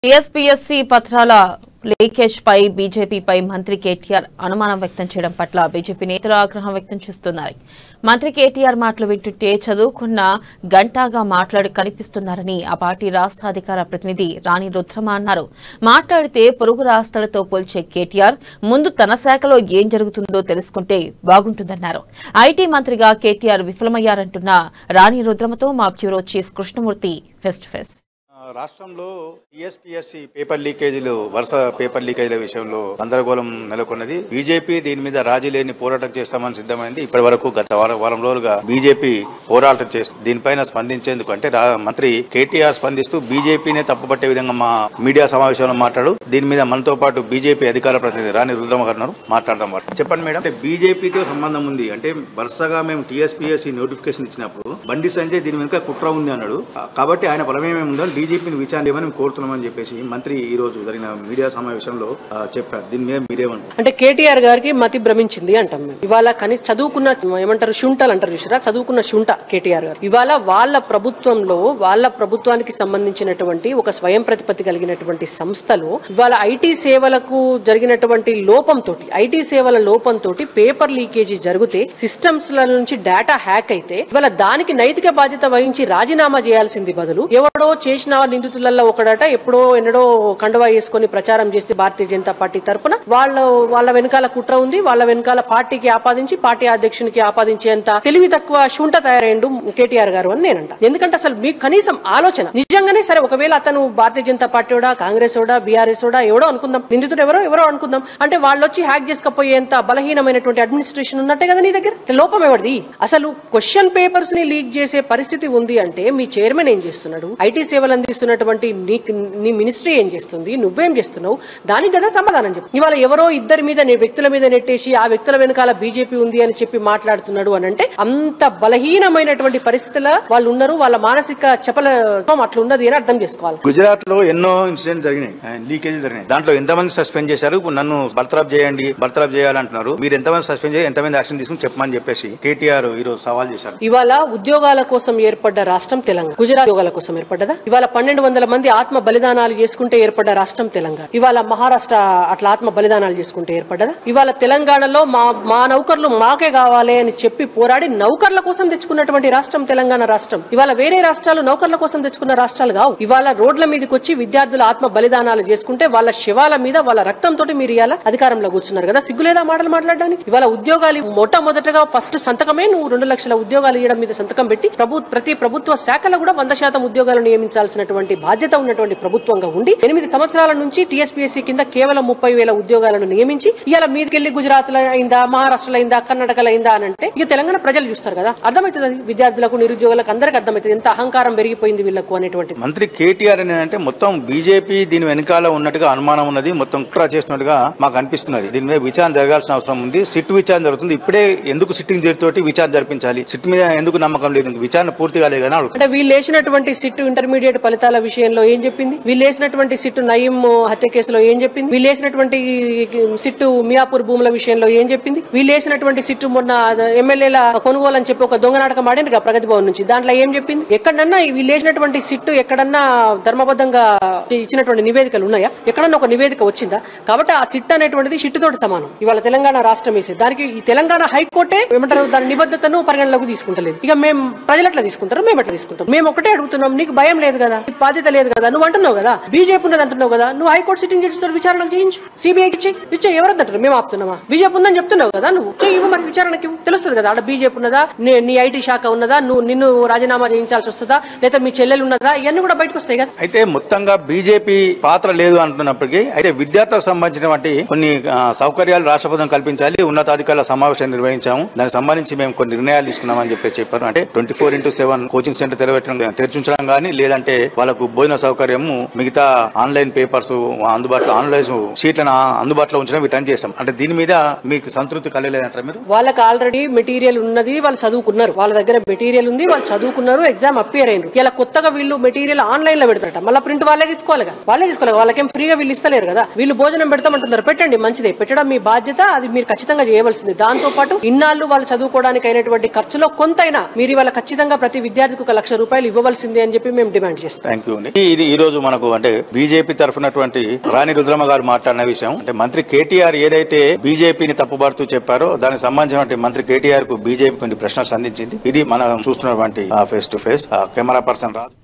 TSPSC పత్రాల leakage పై బీజేపీపై మంత్రి కేటీఆర్ అనుమానం వ్యక్తం చేయడం పట్ల బీజేపీ నేతలు ఆగ్రహం వ్యక్తం చేస్తున్నారు. మంత్రి కేటీఆర్ మాటలు వింటుంటే చదువుకున్న గంటాగా మాట్లాడి కనిపిస్తున్నారని ఆ పార్టీ రాష్ట్ర అధికార ప్రతినిధి రాణి రుద్రమ అన్నారు. మాట్లాడితే పొరుగు రాష్ట్రాలతో పోల్చే కేటీఆర్ ముందు తన శాఖలో ఏం జరుగుతుందో తెలుసుకుంటే బాగుంటుందన్నారు. ఐటీ మంత్రిగా కేటీఆర్ విఫలమయ్యారంటున్న రాణి రుద్రమతో మా bureau chief Krishnamurthy face to face. రాష్ట్రంలో టీఎస్పీఎస్సీ పేపర్ లీకేజీలు వరుస పేపర్ లీకేజీల విషయంలో గందరగోళం నెలకొన్నది. బీజేపీ దీని మీద రాజీ లేని పోరాటం చేస్తామని సిద్ధమైంది. ఇప్పటి వరకు గత వారం రోజులుగా బీజేపీ పోరాటం చేస్తుంది. దీనిపైన స్పందించేందుకు అంటే మంత్రి కేటీఆర్ స్పందిస్తూ బీజేపీనే తప్పుపట్టే విధంగా మా మీడియా సమావేశంలో మాట్లాడు. దీని మీద మనతో పాటు బీజేపీ అధికార ప్రతినిధి రాణి రుద్రమ గారు మాట్లాడదాం. చెప్పండి మేడం, అంటే బీజేపీతో సంబంధం ఉంది అంటే వరుసగా మేము టీఎస్పీఎస్సీ నోటిఫికేషన్ ఇచ్చినప్పుడు బండి సంజయ్ దీని వెనుక కుట్ర ఉంది అన్నాడు. కాబట్టి ఆయన ప్రమేయం ఉందో బీజేపీని విచారణ చేయమని కోరుతున్నామని చెప్పేసి మంత్రి ఈ రోజు జరిగిన మీడియా సమావేశంలో చెప్పారు. దీని మీద మీరేమంటారు? అంటే కేటీఆర్ గారికి మతి భ్రమించింది అంటాం మేము. ఇవాళ కనీసం చదువుకున్న ఏమంటారు శుంఠలు అంటారు చూసారా, చదువుకున్న శుంఠ కేటీఆర్ గారు ఇవాళ వాళ్ళ ప్రభుత్వంలో వాళ్ళ ప్రభుత్వానికి సంబంధించినటువంటి ఒక స్వయం ప్రతిపత్తి కలిగినటువంటి సంస్థలో ఇవాళ ఐటీ సేవలకు జరిగినటువంటి ఐటీ సేవల లోపంతో పేపర్ లీకేజీ జరిగితే సిస్టమ్స్ నుంచి డేటా హ్యాక్ అయితే ఇవాళ దానికి నైతిక బాధ్యత వహించి రాజీనామా చేయాల్సింది బదులు ఎవడో చేసిన నిందితులలో ఒకడట ఎప్పుడో ఎన్నడో కండువా వేసుకుని ప్రచారం చేస్తే భారతీయ జనతా పార్టీ తరఫున వాళ్ళ వెనకాల కుట్ర ఉంది, వాళ్ళ వెనకాల పార్టీకి ఆపాదించి పార్టీ అధ్యక్షునికి ఆపాదించేంత తెలివి తక్కువ శుంఠ తయారైండు కేటీఆర్ గారు అని నేనంట. ఎందుకంటే అసలు మీకు కనీసం ఆలోచన నిజంగానే సరే ఒకవేళ అతను భారతీయ జనతా పార్టీ ఓడా కాంగ్రెస్ ఓడా బీఆర్ఎస్ ఓడా ఎవడో అనుకుందాం, నిందితుడు ఎవరో అనుకుందాం, అంటే వాళ్ళు వచ్చి హ్యాక్ చేసుకపోయేంత బలహీనమైనటువంటి అడ్మినిస్ట్రేషన్ ఉన్నట్టే కదా నీ దగ్గర. లోపం ఎవరిది? అసలు క్వశ్చన్ పేపర్స్ ని లీక్ చేసే పరిస్థితి ఉంది అంటే మీ చైర్మన్ ఏం చేస్తున్నాడు, ఐటీ సేవలు అందిస్తున్నటువంటి నీ మినిస్ట్రీ ఏం చేస్తుంది, నువ్వేం చేస్తున్నావు, దానికి కదా సమాధానం చెప్పు. ఇవాళ ఎవరో ఇద్దరి మీద వ్యక్తుల మీద నెట్టేసి ఆ వ్యక్తుల వెనకాల బీజేపీ ఉంది అని చెప్పి మాట్లాడుతున్నాడు అని అంటే అంత బలహీనమైనటువంటి పరిస్థితుల వాళ్ళు ఉన్నారు. వాళ్ళ మానసిక చపలత్వం అట్లున్నది అని అర్థం చేసుకోవాలి. గుజరాత్ లో ఎన్నో ఇన్సిడెంట్ జరిగినాయి, లీకేజ్ జరిగినాయి. దాంట్లో ఎంతమంది సస్పెండ్ చేశారు, నన్ను బర్తరఫ్ చేయాలంటున్నారు. మీరు ఎంతమంది సస్పెండ్ చేయాలి, ఎంతమంది యాక్షన్ తీసుకుని చెప్పమని చెప్పేసి కేటీఆర్ ఈ రోజు సవాల్ చేశారు. ఇవాళ ఉద్యోగాల కోసం ఏర్పడ్డ రాష్ట్రం తెలంగాణ. గుజరాత్ ఉద్యోగాల కోసం ఏర్పడ్డదా? ఇవాళ 1200 మంది ఆత్మ బలిదానాలు చేసుకుంటే ఏర్పడ్డ రాష్ట్రం తెలంగాణ. ఇవాళ మహారాష్ట్ర అట్లా ఆత్మ బలిదానాలు చేసుకుంటే ఏర్పడ్డదా? ఇవాళ తెలంగాణలో మా నౌకర్లు మాకే కావాలి అని చెప్పి పోరాడి నౌకర్ల కోసం తెచ్చుకున్నటువంటి రాష్ట్రం తెలంగాణ రాష్ట్రం. ఇవాళ వేరే రాష్ట్రాలు నౌకర్ల కోసం తెచ్చుకున్న రాష్ట్రాలు కావు. ఇవాళ రోడ్ల మీదకి వచ్చి విద్యార్థులు ఆత్మ బలిదానాలు చేసుకుంటే వాళ్ళ శవాల మీద వాళ్ళ రక్తంతో మీరు ఇవాళ అధికారంలో కూర్చున్నారు కదా. సిగ్గులేదా మాటలు మాట్లాడడానికి? ఇవాళ ఉద్యోగాలు మొట్టమొదటగా ఫస్ట్ సంతకమే నువ్వు 2 లక్షల ఉద్యోగాలు ఇవ్వడం మీద సంతకం పెట్టి ప్రతి ప్రభుత్వ శాఖలో కూడా 100% ఉద్యోగాలు నియమించాల్సినటువంటి బాధ్యత ఉన్నటువంటి ప్రభుత్వంగా ఉండి 8 సంవత్సరాల నుంచి టీఎస్పీఎస్సీ కింద కేవలం 30,000 ఉద్యోగాలను నియమించి ఇవాళ మీదకెళ్లి గుజరాత్ లో అయిందా, మహారాష్ట్రలో అయిందా, కర్ణాటకలో అయిందా అని అంటే ఇక తెలంగాణ ప్రజలు చూస్తారు కదా, అర్థమవుతుంది. విద్యార్థులకు నిరుద్యోగులకు అందరికి అర్థమవుతుంది ఎంత అహంకారం పెరిగిపోయింది వీళ్ళకు అనేటువంటి. మంత్రి కేటీఆర్ అనేది మొత్తం బీజేపీ దీని వెనకాల ఉన్నట్టుగా అనుమానం ఉన్నది, మొత్తం కుట్ర చేస్తున్నట్టుగా మాకు అనిపిస్తున్నది. దీని మీద విచారణ జరగాల్సిన అవసరం ఉంది. సిట్ విచారణ జరుగుతుంది. ఇప్పుడే ఎందుకు సిట్టింగ్ తోటి విచారణ జరిపించాలి? సిట్ మీద ఎందుకు నమ్మకం లేదు? విచారణ పూర్తి కాలేదు అని అంటే వీళ్ళు వేసినటువంటి సిట్ ఇంటర్మీడియట్ ఫలితాల విషయంలో ఏం చెప్పింది? వీళ్ళు వేసినటువంటి సిట్టు నయీం హత్య కేసులో ఏం చెప్పింది? వీళ్ళు వేసినటువంటి సిట్టు మియాపూర్ భూముల విషయంలో ఏం చెప్పింది? వీళ్ళు వేసినటువంటి సిట్టు మొన్న ఎమ్మెల్యేల కొనుగోలు అని చెప్పి ఒక దొంగ నాటకం ఆడింది ప్రగతి భవన్ నుంచి, దాంట్లో ఏం చెప్పింది? ఎక్కడన్నా వీళ్ళు వేసినటువంటి సిట్టు ఎక్కడన్నా ధర్మబద్ధంగా ఇచ్చినటువంటి నివేదికలు ఉన్నాయా? ఎక్కడన్నా ఒక నివేదిక వచ్చిందా? కాబట్టి ఆ సిట్ అనేటువంటిది సిట్టుతోటి సమానం. ఇవాళ తెలంగాణ రాష్ట్రం వేసి దానికి ఈ తెలంగాణ హైకోర్టే ఏమంటారు దాని నిబద్ధతను పరిగణలోకి తీసుకుంటలేదు. ఇక మేము ప్రజలు ఎట్లా తీసుకుంటారు, మేము ఎట్లా తీసుకుంటాం? మేము ఒకటే అడుగుతున్నాం, నీకు భయం లేదు కదా, బాధ్యత లేదు కదా, నువ్వు అంటున్నావు కదా బీజేపీ ఉన్నది అంటున్నావు కదా, నువ్వు హైకోర్టు సిట్టింగ్ జడ్జితో విచారణ చేయించు, సిబిఐకి ఇచ్చే ఎవరంటారు? మేము ఆపుతున్నామా? బీజేపీ ఉందని చెప్తున్నావు కదా, నువ్వు ఇవ్వు మరి విచారణకి తెలుస్తుంది కదా. ఆడ బీజేపీ ఉన్నదా, నీ ఐటీ శాఖ ఉన్నదా, నిన్ను రాజీనామా చేయించాల్సి వస్తుందా, లేదా మీ చెల్లెలు ఉన్నదా, ఇవన్నీ కూడా బయటకు వస్తాయి కదా. అయితే మొత్తంగా బీజేపీ పాత్ర లేదు అంటున్నప్పటికీ అయితే విద్యార్థులకు సంబంధించినటువంటి కొన్ని సౌకర్యాలు రాష్ట్ర ప్రభుత్వం కల్పించాలి. ఉన్నతాధికారుల సమావేశం నిర్వహించాము, దానికి సంబంధించి మేము కొన్ని నిర్ణయాలు తీసుకున్నామని చెప్పారు. అంటే 24/7 కోచింగ్ సెంటర్ తెరచుంచడం కానీ, లేదంటే వాళ్ళకు భోజన సౌకర్యము, మిగతా ఆన్లైన్ పేపర్స్ అందుబాటులో, ఆన్లైన్ షీట్లను అందుబాటులో ఉంచడం వీటని చేస్తాం. అంటే దీని మీద మీకు సంతృప్తి కలగలేదంటారా మీరు? వాళ్ళకి ఆల్రెడీ మెటీరియల్ ఉన్నది, వాళ్ళు చదువుకున్నారు, వాళ్ళ దగ్గర మెటీరియల్ ఉంది, వాళ్ళు చదువుకున్నారు, ఎగ్జామ్ అపియర్ అయ్యారు. ఇలా కొత్తగా వీళ్ళు మెటీరియల్ ఆన్లైన్ లో పెడతారట, మళ్ళీ ప్రింట్ వాళ్ళే తీసుకోవాలి. వాళ్ళకేం ఫ్రీగా వీళ్ళు ఇస్తలేరు కదా. వీళ్ళు భోజనం పెడతామంటున్నారు, పెట్టండి, మంచిదే, పెట్టడం మీ బాధ్యత, అది మీరు ఖచ్చితంగా చేయవలసింది. దాంతో పాటు ఇన్నాళ్ళు వాళ్ళు చదువుకోవడానికి అయినటువంటి ఖర్చులో కొంతైనా మీరు ఇవాళ ఖచ్చితంగా ప్రతి విద్యార్థికి 1,00,000 రూపాయలు ఇవ్వవలసిందే అని చెప్పి మేము డిమాండ్ చేస్తాం. Thank you. ఇది ఈ రోజు మనకు అంటే బీజేపీ తరఫునటువంటి రాణి రుద్రమ్మ గారు మాట్లాడిన విషయం అంటే మంత్రి కేటీఆర్ ఏదైతే బీజేపీని తప్పుపడుతూ చెప్పారో దానికి సంబంధించిన మంత్రి కేటీఆర్ కు బీజేపీ కొన్ని ప్రశ్నలు సంధించింది. ఇది మనం చూస్తున్నటువంటి face to face camera person Raju.